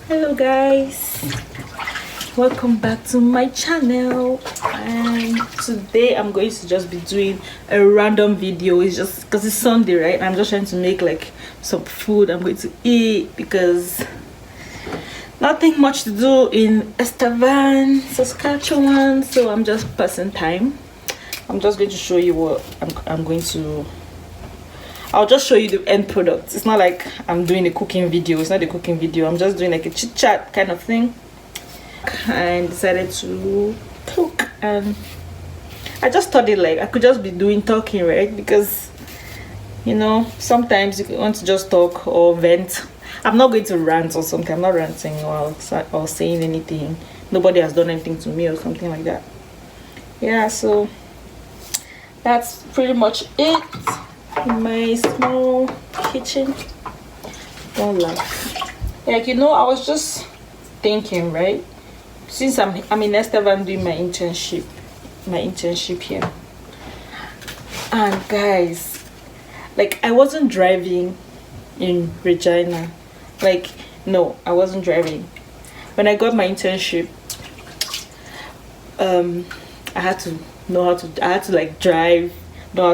Hello guys, welcome back to my channel. And today I'm going to just be doing a random video. It's just because it's Sunday, right? I'm just trying to make like some food I'm going to eat because nothing much to do in Estevan, Saskatchewan, so I'm just passing time. I'm just going to show you what I'm going to. I'll just show you the end product. It's not like I'm doing a cooking video. It's not a cooking video. I'm just doing like a chit chat kind of thing. And decided to cook, and I just thought it like I could just be doing talking, right? Because you know sometimes you want to just talk or vent. I'm not going to rant or something. I'm not ranting or saying anything. Nobody has done anything to me or something like that. Yeah, so that's pretty much it in my small kitchen. Don't laugh. Like, you know, I was just thinking, right? Since I'm in Estevan doing my internship here, and guys, like I wasn't driving in Regina. Like, no, I wasn't driving when I got my internship. I had to like know how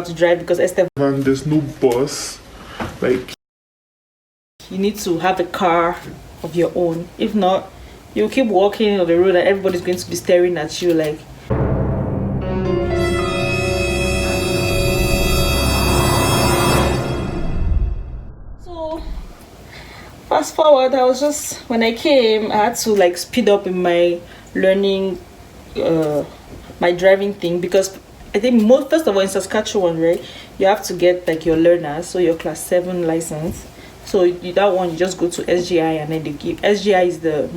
to drive because Estevan, there's no bus. Like, you need to have a car of your own. If not, you'll keep walking on the road and everybody's going to be staring at you like. So fast forward, I was just, when I came, I had to like speed up in my learning, my driving thing, because I think first of all in Saskatchewan, right, you have to get like your learners, so your class 7 license. So that one, you just go to SGI, and then they give. SGI is the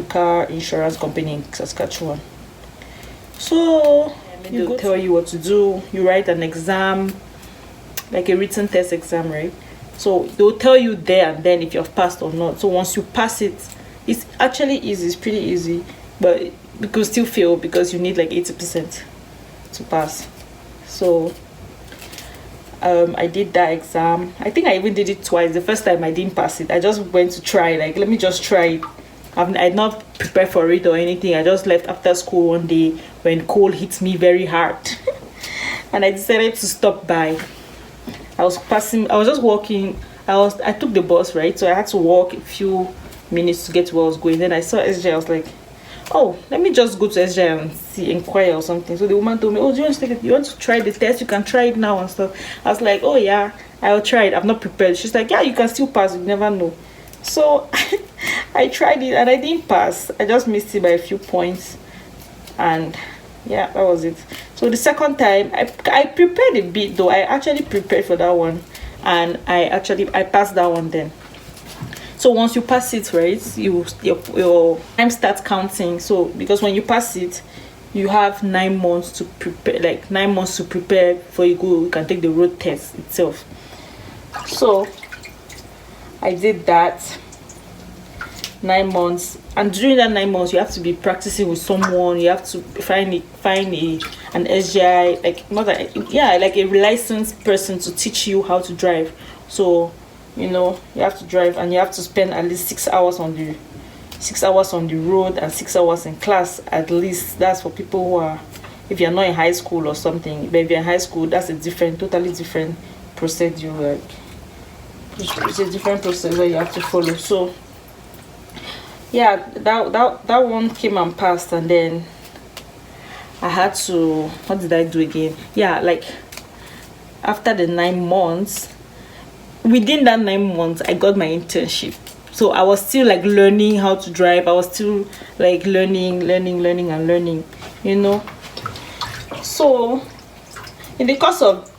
car insurance company in Saskatchewan. So they'll tell you what to do. You write an exam, like a written test exam, right? So they'll tell you there and then if you've passed or not. So once you pass it, it's actually easy. It's pretty easy, but you could still fail because you need like 80% to pass. So I did that exam. I think I even did it twice. The first time I didn't pass it. I just went to try, like, let me just try it. I'd not prepared for it or anything. I just left after school one day when cold hit me very hard. And I decided to stop by. I was just walking. I took the bus, right? So I had to walk a few minutes to get to where I was going. Then I saw SJ. I was like, oh, let me just go to SJ and inquire or something. So the woman told me, oh, do you want to take it? You want to try the test? You can try it now and stuff. I was like, oh yeah, I'll try it. I'm not prepared. She's like, yeah, you can still pass. You never know. So I tried it and I didn't pass. I just missed it by a few points. And yeah, that was it. So the second time, I prepared a bit though. I actually prepared for that one. And I passed that one then. So once you pass it, right, your time starts counting. So because when you pass it, you have 9 months to prepare, like 9 months to prepare before you can take the road test itself. So I did that 9 months, and during that 9 months you have to be practicing with someone. You have to find an SGI, like not that, yeah, like a licensed person to teach you how to drive. So you know, you have to drive and you have to spend at least 6 hours on the road and 6 hours in class at least. That's for people who are, if you're not in high school or something. But if you're in high school, that's a totally different procedure. Like, it's a different process that you have to follow. So yeah, that one came and passed, and then I had to, what did I do again? Yeah, like after the 9 months, within that 9 months I got my internship. So I was still like learning how to drive. I was still like learning, you know. So in the course of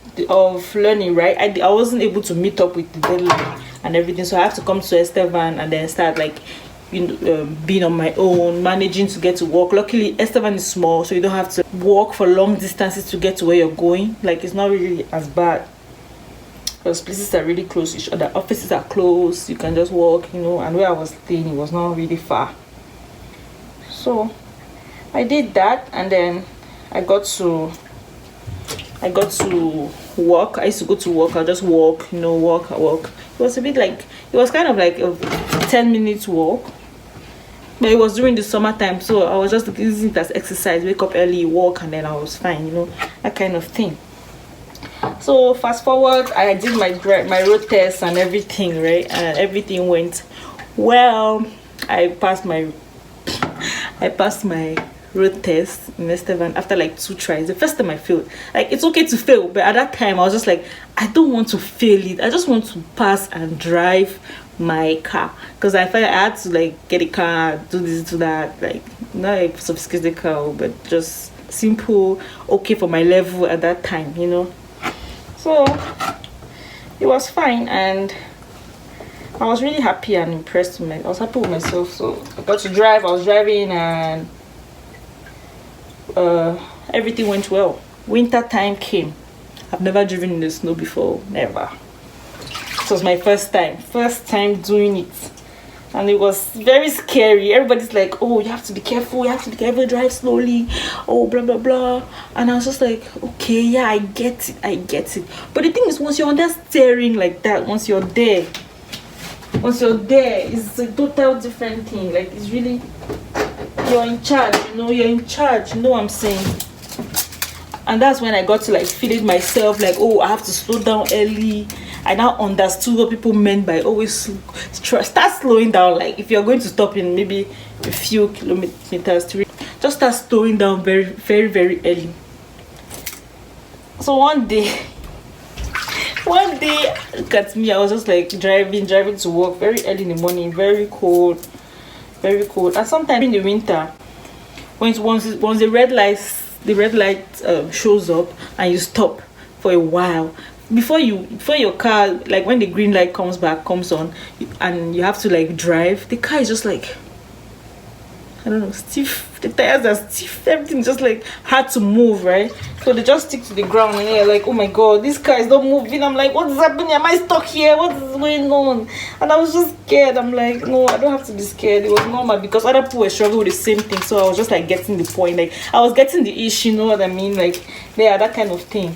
learning, right, I wasn't able to meet up with the deadline and everything. So I had to come to Estevan and then start like, you know, being on my own, managing to get to work. Luckily Estevan is small, so you don't have to walk for long distances to get to where you're going. Like, it's not really as bad because places are really close to each other. Offices are close, you can just walk, you know. And where I was staying, it was not really far. So I did that, and then I got to work. I used to go to work. I'll just walk, you know, walk. It was a bit like, it was kind of like a 10 minutes walk But it was during the summertime, so I was just using it as exercise. Wake up early, walk, and then I was fine, you know, that kind of thing. So fast forward, I did my road test and everything, right? And everything went well. I passed my road test in Estevan after like 2 tries. The first time I failed. Like, it's okay to fail, but at that time I was just like, I don't want to fail it. I just want to pass and drive my car, because I felt I had to like get a car, do this, do that, like not a sophisticated car, but just simple, okay for my level at that time, you know. So it was fine, and I was really happy and impressed with I was happy with myself. So I got to drive. I was driving, and everything went well. Winter time came. I've never driven in the snow before, never. It was my first time doing it, and it was very scary. Everybody's like, oh, you have to be careful, drive slowly, oh, blah blah blah. And I was just like, okay, yeah, I get it. But the thing is, once you're on that steering like that, once you're there, it's a total different thing. Like, it's really, you're in charge, you know what I'm saying. And that's when I got to like feel it myself, like, oh, I have to slow down early. I now understood what people meant by always start slowing down. Like, if you're going to stop in maybe a few kilometers, just start slowing down very, very, very early. So one day, look at me, I was just like driving to work very early in the morning, very cold. And sometimes in the winter, once the red light shows up and you stop for a while, before your car, like when the green light comes on, and you have to like drive, the car is just like, I don't know, stiff. The tires are stiff, everything just like hard to move, right? So they just stick to the ground, and you're like, oh my god, this car is not moving. I'm like, what is happening? Am I stuck here? What is going on? And I was just scared. I'm like, no, I don't have to be scared. It was normal, because other people were struggling with the same thing. So I was just like getting the point, like I was getting the issue, you know what I mean? Like, yeah, that kind of thing,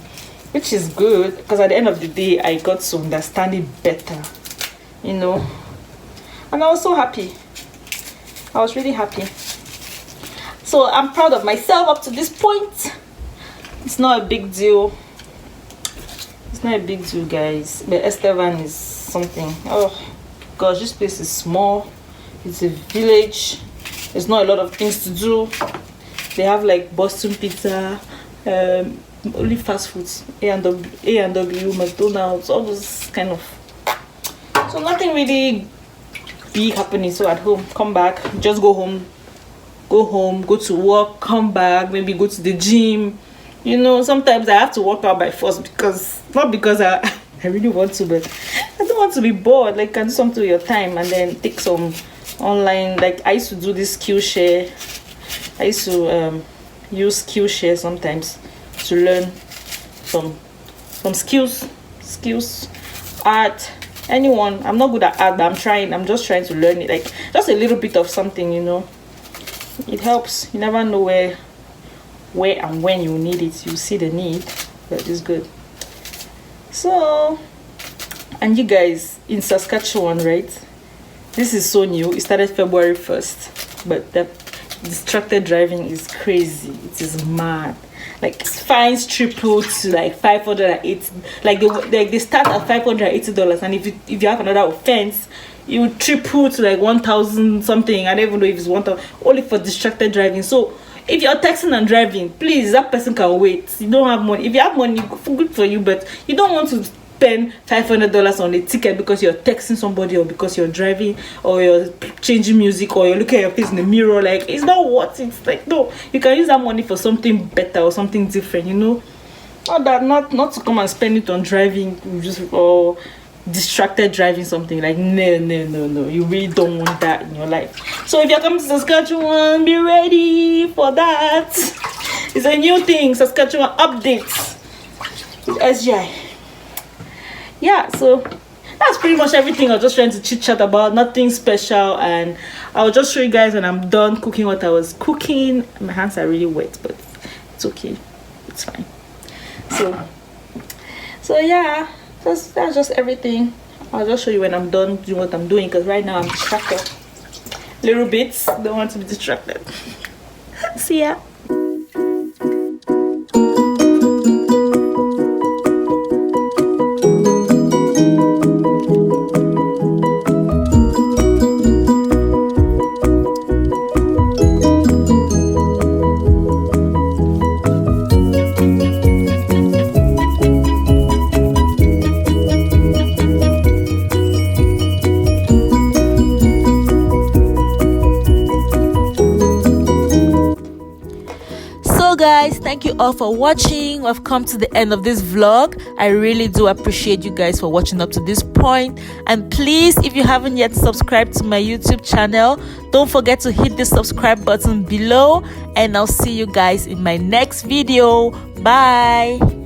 which is good, because at the end of the day I got to understand it better, you know. And I was so happy. I was really happy. So I'm proud of myself up to this point. It's not a big deal. It's not a big deal, guys. But Estevan is something. Oh gosh, this place is small. It's a village. There's not a lot of things to do. They have like Boston pizza, only fast foods, A&W, McDonald's, all those kind of. So nothing really big happening. So at home, come back, just go home, go to work, come back, maybe go to the gym. You know, sometimes I have to work out by force, because not because I really want to, but I don't want to be bored. Like, can do something with your time, and then take some online. Like, I used to do this Skillshare. I used to use Skillshare sometimes to learn some skills, art, anyone. I'm not good at art, but I'm just trying to learn it, like just a little bit of something, you know. It helps. You never know where and when you need it. You see the need, but it's good. So, and you guys in Saskatchewan, right? This is so new. It started February 1st, but the distracted driving is crazy. It is mad. Like, fines tripled to like $580. Like they start at $580, and if you have another offense, you triple to like 1,000 something. I don't even know if it's 1,000, only for distracted driving. So if you're texting and driving, please, that person can wait. You don't have money. If you have money, good for you, but you don't want to spend $500 on a ticket because you're texting somebody, or because you're driving, or you're changing music, or you're looking at your face in the mirror. Like, it's not worth it. It's like, no, you can use that money for something better or something different, you know. Not to come and spend it on driving, just or distracted driving something. Like, no, you really don't want that in your life. So if you're coming to Saskatchewan, be ready for that. It's a new thing, Saskatchewan updates with SGI. Yeah, so that's pretty much everything. I was just trying to chit chat about, nothing special, and I'll just show you guys when I'm done cooking what I was cooking. My hands are really wet, but it's okay, it's fine. So yeah, that's just everything. I'll just show you when I'm done doing what I'm doing, because right now I'm distracted. little bits. Don't want to be distracted. See ya. So guys, thank you all for watching. We've come to the end of this vlog. I really do appreciate you guys for watching up to this point. And please, if you haven't yet subscribed to my YouTube channel, don't forget to hit the subscribe button below, and I'll see you guys in my next video. Bye.